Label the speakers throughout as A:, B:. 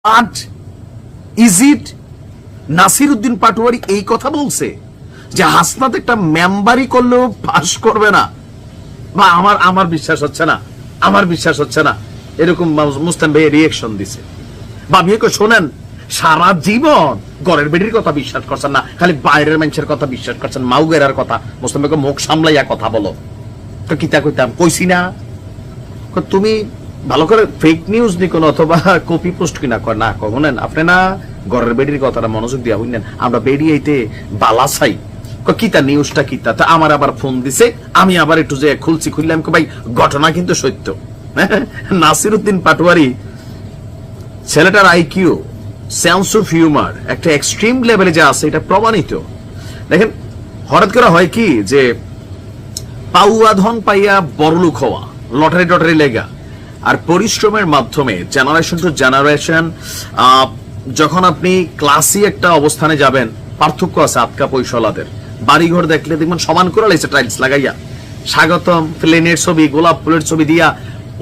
A: But is it Nasir Uddin Patwari এই কথা বলছে যে হাসনাত একটা মেম্বারি করলেও পাস করবে না? বা আমার বিশ্বাস হচ্ছে না এরকম মুস্তান ভাই রিয়েকশন দিছে। বা বিয়ে শোনেন, সারা জীবন ঘরের বেডির কথা বিশ্বাস করছেন না, খালি বাইরের মানুষের কথা বিশ্বাস করছেন, মাউগেরার কথা। মুস্তান ভাইকে মুখ সামলাইয়া কথা বলো। তো কিতা কইতাম, কইছি না তুমি ভালো করে ফেক নিউজ নিকোন অথবা কপি পোস্ট কিনা কর না কখনেন আপনি না ঘরের বেডির কথাটা মনোযোগ দিয়া হইলেন। আমরা বেরিয়েতে বালা চাই কিতা নিউজটা কিতা। তা আমার আবার ফোন দিছে, আমি আবার একটু যে খুললাম, ভাই ঘটনা কিন্তু সত্য। নাসির উদ্দিন পাটোয়ারি ছেলেটার আইকিউ, সেন্স অফ হিউমার একটা এক্সট্রিম লেভেলে যে আছে এটা প্রমাণিত। দেখেন, হঠাৎ করে হয় কি যে পাউয়া ধন পাইয়া বড়লোক হওয়া, লটারি লেগা, আর পরিশ্রমের মাধ্যমে জেনারেশন টু জেনারেশন যখন আপনি ক্লাসি একটা অবস্থানে যাবেন, পার্থক্য আছে আটকা পয়সালাদের। বাড়িঘর দেখলে দেখবেন সমান করে লাইছে টাইলস লাগাইয়া, স্বাগতম প্লেনের ছবি, গোলাপ ফুলের ছবি দিয়া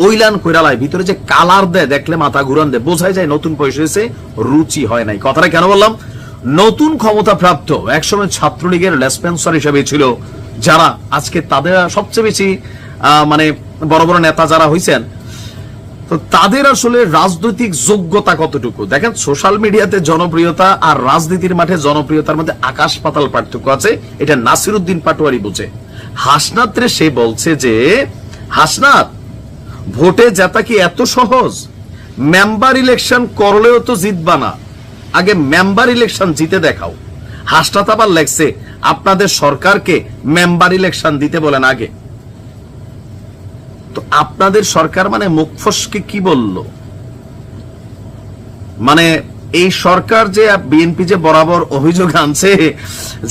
A: ওইলান কইরালায়, ভিতরে যে কালার দেয় দেখলে মাথা ঘুরান দেয়, বোঝাই যায় নতুন পয়সা এসে রুচি হয় নাই। কথাটা কেন বললাম? নতুন ক্ষমতা প্রাপ্ত একসময় ছাত্রলীগের লেসপেন্সার হিসেবে ছিল যারা, আজকে তাদের সবচেয়ে বেশি মানে বড় বড় নেতা যারা হইছেন, তো তাদের আসলে রাজনৈতিক যোগ্যতা কতটুকু দেখেন। সোশ্যাল মিডিয়াতে জনপ্রিয়তা আর রাজনীতির মাঠে জনপ্রিয়তার মধ্যে আকাশ পাতাল পার্থক্য আছে। এটা নাসির উদ্দিন পাটোয়ারি বুঝে। হাসনাত রে সে বলছে যে, হাসনাত ভোটে জেতা কি এত সহজ? মেম্বার ইলেকশন করলেও তো জিতবা না, আগে মেম্বার ইলেকশন জিতে দেখাও। হাসনাত আবার লেখছে আপনাদের সরকারকে মেম্বার ইলেকশন দিতে বলেন আগে। তো আপনাদের সরকার মানে মুখ ফসকে কি বলল? মানে এই সরকার যে বিএনপি যে বরাবর অভিযোগ আনছে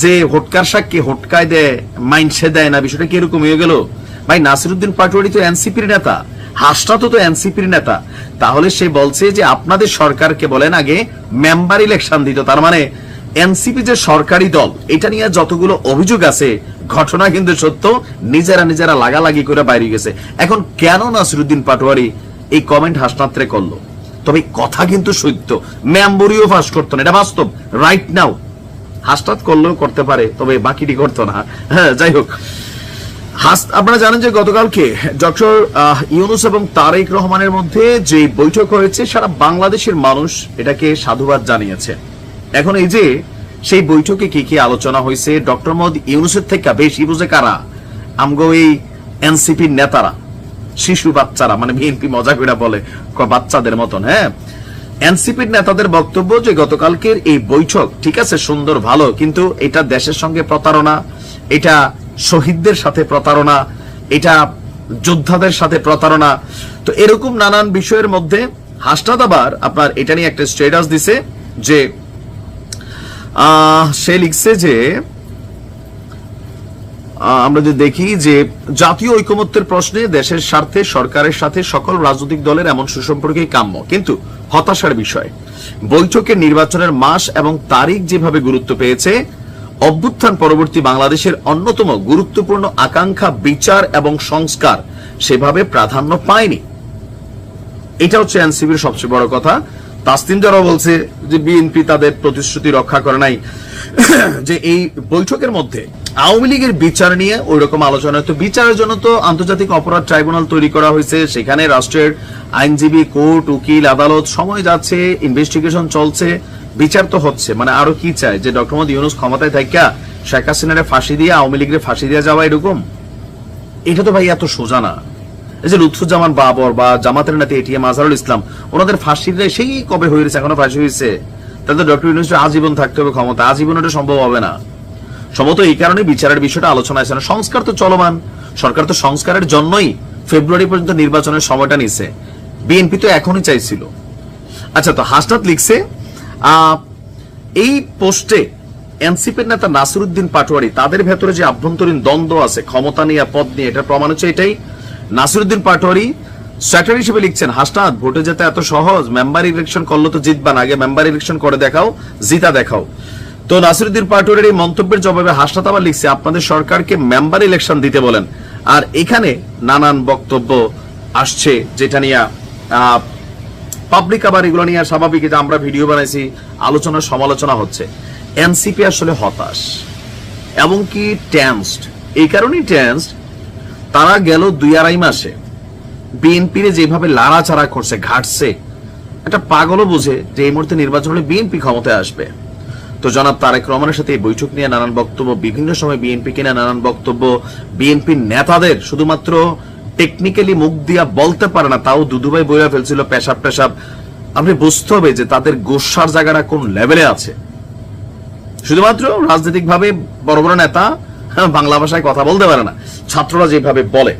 A: যে হোটকার সাক্ষী হোটকায় দেয়, মাইনসে দেয় না, বিষয়টা কি এরকম হয়ে গেল? ভাই নাসির উদ্দিন পাটোয়ারি তো এনসিপির নেতা, হাসনাত তো এনসিপির নেতা। তাহলে সে বলছে যে আপনাদের সরকারকে বলেন আগে মেম্বার ইলেকশন দিত। তার মানে এনসিপি যে সরকারি দল, এটা নিয়ে যতগুলো অভিযোগ আছে, ঘটনা কিন্তু সত্য, নিজেরা লাগালাগি করে বাইরে গেছে। এখন কেন নাসির উদ্দিন পাটোয়ারি এই কমেন্ট হাসনাত্রে করলো? তবে কথা কিন্তু সত্য, মেম্বরিও পাস করতো না, এটা বাস্তব। রাইট নাও হাসনাত করলেও করতে পারে, তবে বাকিটি করতো না। হ্যাঁ, যাই হোক, আপনারা জানেন যে গতকালকে ডক্টর ইউনূস এবং তারেক রহমানের মধ্যে যে বৈঠক হয়েছে, সারা বাংলাদেশের মানুষ এটাকে সাধুবাদ জানিয়েছে। এখন এই যে সেই বৈঠকে কি কি আলোচনা হয়েছে, ডক্টর মোহাম্মদ ইউনূসের থেকে বেশি বুঝে কারা? আমগো এই এনসিপির নেতারা, শিশু বাচ্চারা, মানে বিএনপি মজা করে বলে বাচ্চাদের মতন। হ্যাঁ, এনসিপির নেতাদের বক্তব্য যে গতকালকের এই বৈঠক ঠিক আছে, সুন্দর ভালো, কিন্তু এটা দেশের সঙ্গে প্রতারণা, এটা শহীদদের সাথে প্রতারণা, এটা যোদ্ধাদের সাথে প্রতারণা। তো এরকম নানান বিষয়ের মধ্যে হাসনাত আবার আপনার এটা নিয়ে একটা স্ট্যাটাস দিছে যে সে লিখছে যে আমরা যদি দেখি যে জাতীয় ঐকমত্যের প্রশ্নে দেশের স্বার্থে সরকারের সাথে সকল রাজনৈতিক দলের এমন সুসম্পর্কই কাম্য, কিন্তু হতাশার বিষয় বৈঠকে নির্বাচনের মাস এবং তারিখ যেভাবে গুরুত্ব পেয়েছে, অভ্যুত্থান পরবর্তী বাংলাদেশের অন্যতম গুরুত্বপূর্ণ আকাঙ্ক্ষা বিচার এবং সংস্কার সেভাবে প্রাধান্য পায়নি। এটা হচ্ছে এনসিপির সবচেয়ে বড় কথা। তাসনিম যারা বলছে যে বিএনপি তাদের প্রতিশ্রুতি রক্ষা করে নাই, যে এই বৈঠকের মধ্যে আওয়ামী লীগের বিচার নিয়ে ওই রকম আলোচনা। তো বিচারের জন্য তো আন্তর্জাতিক অপরাধ ট্রাইব্যুনাল তৈরি করা হয়েছে, সেখানে রাষ্ট্রের আইনজীবী, কোর্ট, উকিল, আদালত, সময় যাচ্ছে, ইনভেস্টিগেশন চলছে, বিচার তো হচ্ছে। মানে আরো কি চায় যে ডক্টর মোহাম্মদ ইউনূস ক্ষমতায় থাকা শেখ হাসিনারে ফাঁসি দিয়ে আওয়ামী লীগের ফাঁসি দিয়ে যাওয়া এরকম? এটা তো ভাই এত সোজা না। এই যে লুৎফুজ্জামান বাবর বা জামাতের নেতা এটিএম আজহারুল ইসলাম, ওনাদের ফাঁসির সেই কবে হয়েছে, এখনো ফাঁসি হয়েছে? তাহলে ডক্টর ইউনূস আজীবন থাকতে হবে ক্ষমতা, আজীবন এটা সম্ভব হবে না। সম্ভবত এই কারণে বিচারের বিষয়টা আলোচনা আছে না। সংস্কার তো চলমান, সরকার তো সংস্কারের জন্যই ফেব্রুয়ারি পর্যন্ত নির্বাচনের সময়টা নিছে, বিএনপি তো এখনই চাইছিল। আচ্ছা, তো হাসনাত লিখছে এই পোস্টে এনসিপির নেতা নাসির উদ্দিন পাটোয়ারি, তাদের ভেতরে যে আভ্যন্তরীণ দ্বন্দ্ব আছে ক্ষমতা নিয়ে, পদ নিয়ে, এটার প্রমাণ হচ্ছে এটাই। নাসির উদ্দিন পাটোয়ারি স্ট্র্যাটেজি হিসেবে লিখছেন, হাসনাত ভোটে যেতে এত সহজ, মেম্বার ইলেকশন করলে তো জিতবা না, আগে মেম্বার ইলেকশন করে দেখাও, জিতা দেখাও। তো নাসির উদ্দিন পাটোয়ারির এই মন্তব্যের জবাবে হাসনাত আবার লিখছে আপনাদের সরকারকে মেম্বার ইলেকশন দিতে বলেন। আর এখানে নানান বক্তব্য আসছে যেটা নিয়ে পাবলিক আবার এগুলো নিয়ে স্বাভাবিক যে আমরা ভিডিও বানাইছি, আলোচনা সমালোচনা হচ্ছে। এনসিপি আসলে হতাশ এবং কি টেন্সড। এই কারণেই টেন্সড, তারা গেল 2-2.5 মাসে বিএনপির যেভাবে লাড়াচাড়া করছে, ঘাটছে, একটা পাগলও বুঝে যে এই মুহূর্তে নির্বাচন হলে বিএনপি ক্ষমতায় আসবে। তো জনাব তারেক রহমানের সাথে এই বৈঠক নিয়ে নানান বক্তব্য, বিভিন্ন সময় বিএনপি কিনা নানান বক্তব্য, বিএনপির নেতাদের শুধুমাত্র টেকনিক্যালি মুখ দিয়া বলতে পারে না, তাও দুদুভাই বইরা ফেলছিল পেশাব টেশাব। আপনি বুঝতে হবে যে তাদের গোসার জায়গাটা কোন লেভেলে আছে। শুধুমাত্র রাজনৈতিক ভাবে বড় বড় নেতা বাংলা ভাষায় কথা বলতে পারে না, ছাত্ররা যেভাবে বলে।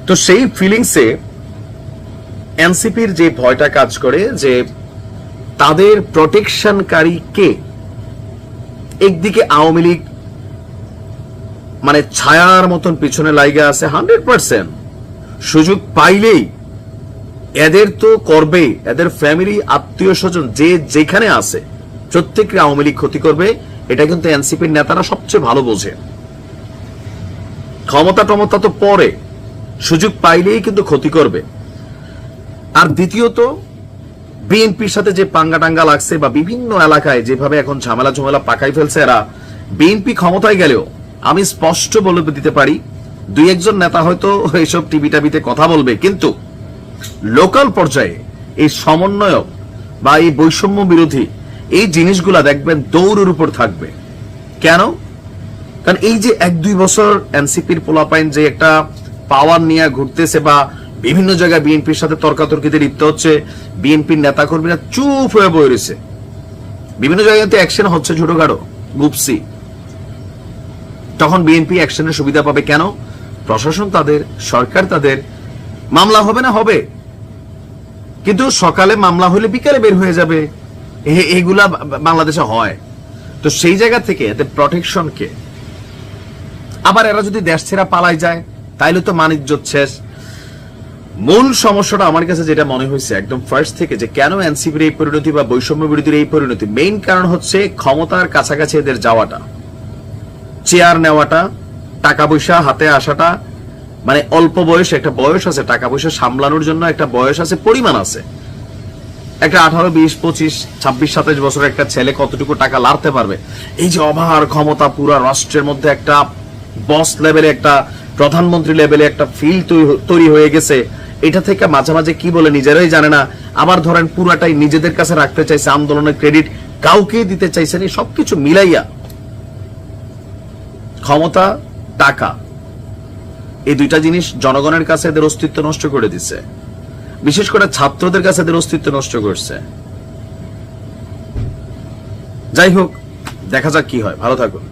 A: তো সেই ফিলিংসে এনসিপির যে ভয়টা কাজ করে যে তাদের প্রোটেকশনকারী কে। একদিকে আওয়ামী লীগ মানে ছায়ার মতন পিছনে লাইগা আছে 100%, সুযোগ পাইলেই এদের তো করবে, এদের ফ্যামিলি আত্মীয় স্বজন যে যেখানে আছে প্রত্যেককে আওয়ামী লীগ ক্ষতি করবে। এটা কিন্তু এনসিপির নেতারা সবচেয়ে ভালো বোঝে। ক্ষমতা টমতা তো পরে, সুযোগ পাইলেই কিন্তু ক্ষতি করবে। আর দ্বিতীয়ত বিএনপির সাথে যে পাঙ্গা টাঙ্গা লাগছে বা বিভিন্ন এলাকায় যেভাবে এখন ঝামেলা ঝামেলা পাকাই ফেলছে এরা, বিএনপি ক্ষমতায় গেলেও আমি স্পষ্ট বলে দিতে পারি 2-1 নেতা হয়তো এইসব টিভি টাভিতে কথা বলবে, কিন্তু লোকাল পর্যায়ে এই সমন্বয়ক বা এই বৈষম্য বিরোধী এই জিনিসগুলা দেখবেন দৌড়ের উপর থাকবে। কেন? কারণ এই যে 1-2 বছর এনসিপির পোলাপাইন যে একটা পাওয়ার নিয়ে ঘুরতেছে বা বিভিন্ন জায়গায় বিএনপির সাথে তর্কাতর্কিতে লিপ্ত হচ্ছে, বিএনপির নেতা কর্মীরা চুপ হয়ে বয়ে রয়েছে। বিভিন্ন জায়গাতে অ্যাকশন হচ্ছে ছোটখাটো গুপসি, তখন বিএনপি অ্যাকশনের সুবিধা পাবে। কেন? প্রশাসন তাদের, সরকার তাদের। মামলা হবে না হবে, কিন্তু সকালে মামলা হলে বিকালে বের হয়ে যাবে, এগুলা বাংলাদেশে হয়। তো সেই জায়গা থেকে এদের প্রটেকশন কে? আবার এরা যদি দেশ ছেড়া পালাই যায় তাইলে তো মানিজ্জত শেষ। মূল সমস্যাটা আমার কাছে যেটা মনে হয়েছে একদম ফার্স্ট থেকে, যে কেন এনসিপির এই পরিণতি বা বৈষম্য বিরোধীর এই পরিণতি, মেইন কারণ হচ্ছে ক্ষমতার কাছাকাছি এদের যাওয়াটা, চেয়ার নেওয়াটা, টাকা পয়সা হাতে আসাটা। মানে অল্প বয়সে একটা বয়স আছে, টাকা পয়সা সামলানোর জন্য একটা বয়স আছে, পরিমাণ আছে। একটা 18, 20, 25, 26, 27 বছরের একটা ছেলে কতটুকু টাকা লাড়তে পারবে? এই যে অভার ক্ষমতা, পুরা রাষ্ট্রের মধ্যে একটা বস লেভেলে, একটা প্রধানমন্ত্রী লেভেলে একটা ফিল তৈরি হয়ে গেছে। এটা থেকে মাঝে মাঝে কি বলে নিজেরাই জানে না। আবার ধরেন পুরাটাই নিজেদের কাছে রাখতে চাইছে, আন্দোলনের ক্রেডিট কাউকে দিতে চাইছে না। সবকিছু মিলাইয়া ক্ষমতা, টাকা, এই দুইটা জিনিস জনগণের কাছে এদের অস্তিত্ব নষ্ট করে দিচ্ছে, বিশেষ করে ছাত্রদের কাছে এদের অস্তিত্ব নষ্ট করছে। যাই হোক, দেখা যাক কি হয়। ভালো থাকুন।